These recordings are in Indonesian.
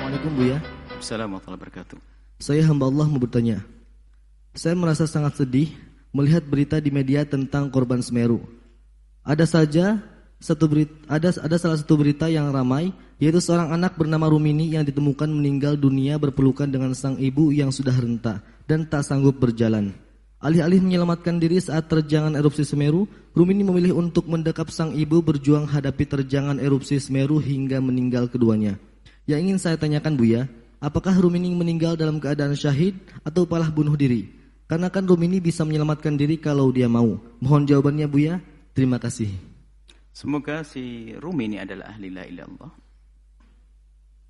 Assalamualaikum Buya. Assalamualaikum warahmatullahi wabarakatuh. Saya hamba Allah mau bertanya. Saya merasa sangat sedih melihat berita di media tentang korban Semeru. Ada salah satu berita yang ramai, yaitu seorang anak bernama Rumini yang ditemukan meninggal dunia berpelukan dengan sang ibu yang sudah renta dan tak sanggup berjalan. Alih-alih menyelamatkan diri saat terjangan erupsi Semeru, Rumini memilih untuk mendekap sang ibu berjuang hadapi terjangan erupsi Semeru hingga meninggal keduanya. Yang ingin saya tanyakan Buya, apakah Rumini meninggal dalam keadaan syahid atau malah bunuh diri? Karena kan Rumini bisa menyelamatkan diri kalau dia mau. Mohon jawabannya Buya. Terima kasih. Semoga si Rumini adalah ahli la ilaha illallah,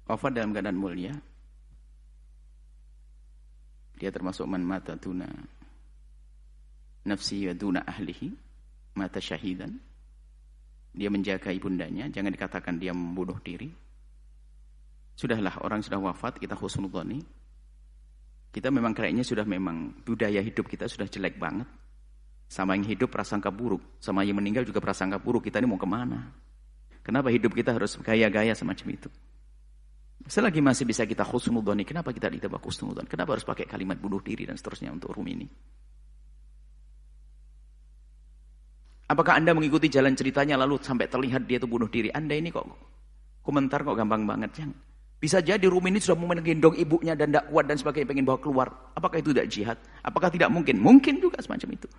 wafat dalam keadaan mulia. Dia termasuk man mata duna nafsi wa duna ahlihi, mata syahidan. Dia menjaga ibundanya, jangan dikatakan dia membunuh diri. Sudahlah, orang sudah wafat, kita husnudzoni. Kita memang kayaknya sudah memang budaya hidup kita sudah jelek banget. Sama yang hidup prasangka buruk, sama yang meninggal juga prasangka buruk. Kita ini mau kemana? Kenapa hidup kita harus gaya-gaya semacam itu? Selagi masih bisa kita husnudzoni, kenapa kita tidak husnudzon? Kenapa harus pakai kalimat bunuh diri dan seterusnya untuk Rumini? Apakah Anda mengikuti jalan ceritanya lalu sampai terlihat dia itu bunuh diri? Anda ini kok komentar kok gampang banget, Jang. Bisa jadi Rumini sudah mau menggendong ibunya dan tidak kuat dan sebagainya, pengen bawa keluar. Apakah itu tidak jihad? Apakah tidak mungkin? Mungkin juga semacam itu.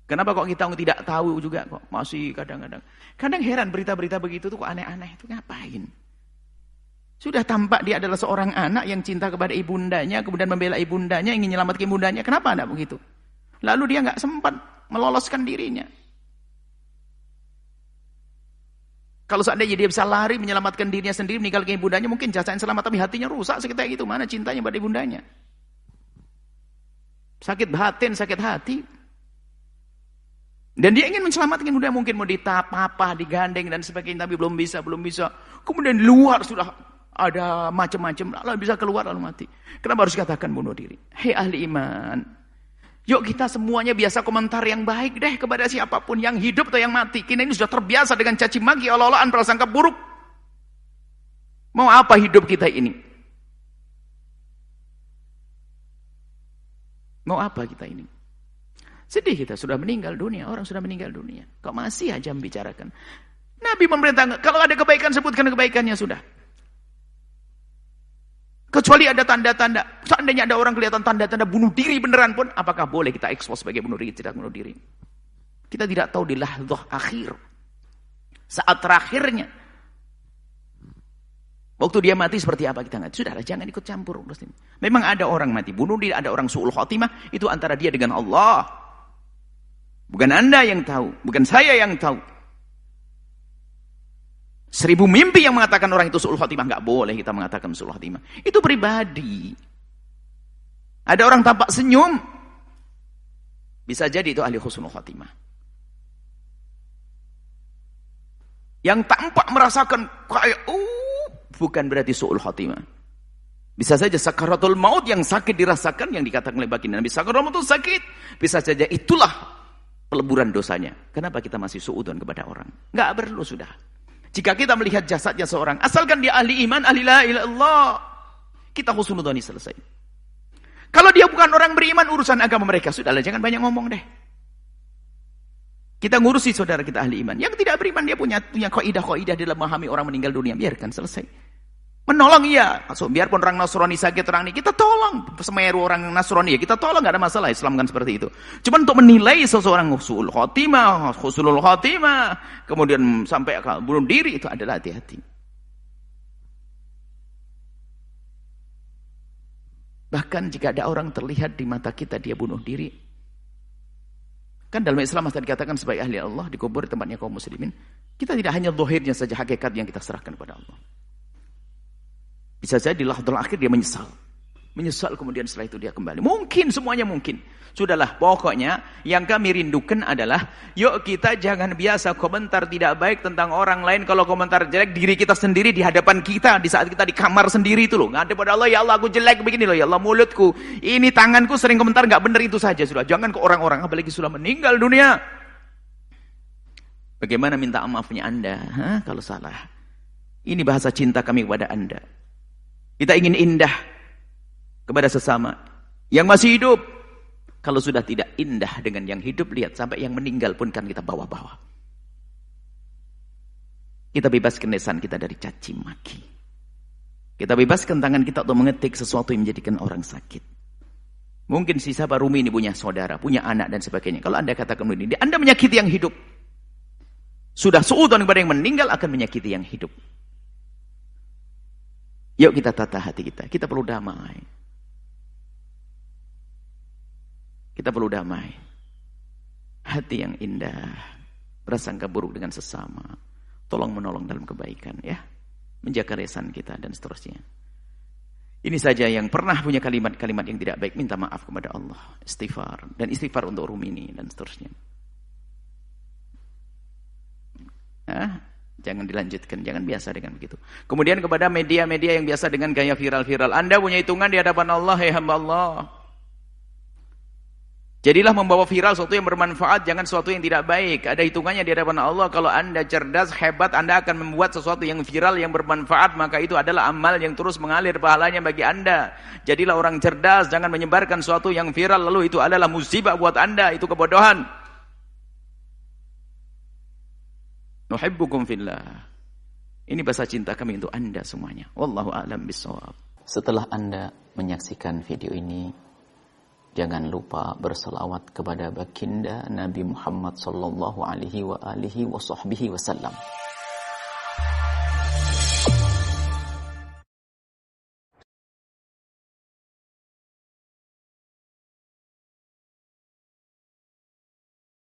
Kenapa kok kita tidak tahu juga kok? Masih kadang-kadang. Kadang heran berita-berita begitu tuh kok aneh-aneh. Itu ngapain? Sudah tampak dia adalah seorang anak yang cinta kepada ibundanya, kemudian membela ibundanya, ingin menyelamatkan ibundanya. Kenapa tidak begitu? Lalu dia nggak sempat meloloskan dirinya. Kalau seandainya dia bisa lari menyelamatkan dirinya sendiri, meninggalkan ibundanya, mungkin jasanya selamat, tapi hatinya rusak sekitar itu. Mana cintanya pada ibundanya? Sakit batin, sakit hati. Dan dia ingin menyelamatkan ibundanya, mungkin mau ditapah, digandeng dan sebagainya, tapi belum bisa. Kemudian di luar sudah ada macam-macam, lalu bisa keluar lalu mati. Kenapa harus katakan bunuh diri? Hei ahli iman, yuk kita semuanya biasa komentar yang baik deh kepada siapapun, yang hidup atau yang mati. Kita ini sudah terbiasa dengan caci maki, olah-olahan, prasangka buruk. Mau apa hidup kita ini? Mau apa kita ini? Sedih kita, sudah meninggal dunia, orang sudah meninggal dunia. Kok masih aja membicarakan? Nabi memerintahkan, kalau ada kebaikan sebutkan kebaikannya sudah. Kecuali ada tanda-tanda. Seandainya ada orang kelihatan tanda-tanda bunuh diri beneran pun, apakah boleh kita expose sebagai bunuh diri, tidak bunuh diri? Kita tidak tahu di lahdzah akhir. Saat terakhirnya. Waktu dia mati seperti apa kita nggak tahu. Sudahlah, jangan ikut campur. Muslim. Memang ada orang mati bunuh diri, ada orang su'ul khotimah, itu antara dia dengan Allah. Bukan Anda yang tahu, bukan saya yang tahu. 1000 mimpi yang mengatakan orang itu su'ul khotimah, nggak boleh kita mengatakan su'ul khotimah. Itu pribadi. Ada orang tampak senyum, bisa jadi itu ahli husnul khotimah. Yang tampak merasakan kayak bukan berarti su'ul khotimah. Bisa saja sakaratul maut yang sakit dirasakan, yang dikatakan oleh baginda Nabi, sakaratul maut itu sakit. Bisa saja itulah peleburan dosanya. Kenapa kita masih suudzon kepada orang? Nggak perlu sudah. Jika kita melihat jasadnya seorang, asalkan dia ahli iman, ahli la ilaha illallah, kita husnudzoni, selesai. Kalau dia bukan orang beriman, urusan agama mereka, sudahlah, jangan banyak ngomong deh. Kita ngurusi saudara kita ahli iman. Yang tidak beriman, dia punya kaidah-kaidah dalam memahami orang meninggal dunia, biarkan, selesai. Menolong iya, biarpun orang Nasrani sakit, orang ini kita tolong. Semeru orang Nasrani ya kita tolong, nggak ada masalah. Islam kan seperti itu. Cuma untuk menilai seseorang husnul khotimah, kemudian sampai bunuh diri, itu adalah hati-hati. Bahkan jika ada orang terlihat di mata kita dia bunuh diri, kan dalam Islam masih dikatakan sebagai ahli Allah, dikubur di tempatnya kaum muslimin. Kita tidak hanya zahirnya saja, hakikat yang kita serahkan kepada Allah. Bisa jadi di lahdzah akhir dia menyesal. Menyesal kemudian setelah itu dia kembali. Mungkin, semuanya mungkin. Sudahlah, pokoknya yang kami rindukan adalah, yuk kita jangan biasa komentar tidak baik tentang orang lain. Kalau komentar jelek diri kita sendiri di hadapan kita, di saat kita di kamar sendiri itu loh. Ngadep pada Allah, ya Allah aku jelek begini loh, ya Allah mulutku, ini tanganku sering komentar nggak benar, itu saja sudah. Jangan ke orang-orang, apalagi sudah meninggal dunia. Bagaimana minta maafnya Anda kalau salah? Ini bahasa cinta kami kepada Anda. Kita ingin indah kepada sesama yang masih hidup. Kalau sudah tidak indah dengan yang hidup, lihat sampai yang meninggal pun kan kita bawa-bawa. Kita bebaskan lisan kita dari caci maki. Kita bebaskan tangan kita untuk mengetik sesuatu yang menjadikan orang sakit. Mungkin si sahabat Rumi ini punya saudara, punya anak dan sebagainya. Kalau Anda katakan ini, Anda menyakiti yang hidup. Sudah suudzon kepada yang meninggal akan menyakiti yang hidup. Yuk kita tata hati kita. Kita perlu damai. Kita perlu damai. Hati yang indah. Berasangka buruk dengan sesama. Tolong menolong dalam kebaikan ya. Menjaga lisan kita dan seterusnya. Ini saja yang pernah punya kalimat-kalimat yang tidak baik. Minta maaf kepada Allah. Istighfar. Dan istighfar untuk Rumini dan seterusnya. Jangan dilanjutkan, jangan biasa dengan begitu. Kemudian kepada media-media yang biasa dengan gaya viral-viral. Anda punya hitungan di hadapan Allah, hamba Allah. Jadilah membawa viral sesuatu yang bermanfaat, jangan sesuatu yang tidak baik. Ada hitungannya di hadapan Allah. Kalau Anda cerdas, hebat, Anda akan membuat sesuatu yang viral, yang bermanfaat. Maka itu adalah amal yang terus mengalir pahalanya bagi Anda. Jadilah orang cerdas, jangan menyebarkan sesuatu yang viral. Lalu itu adalah musibah buat Anda, itu kebodohan. Nuhibbukum fillah. Ini bahasa cinta kami untuk Anda semuanya. Wallahu a'lam bishawab. Setelah Anda menyaksikan video ini, jangan lupa berselawat kepada baginda Nabi Muhammad sallallahu alaihi wa alihi wa sahbihi wasallam.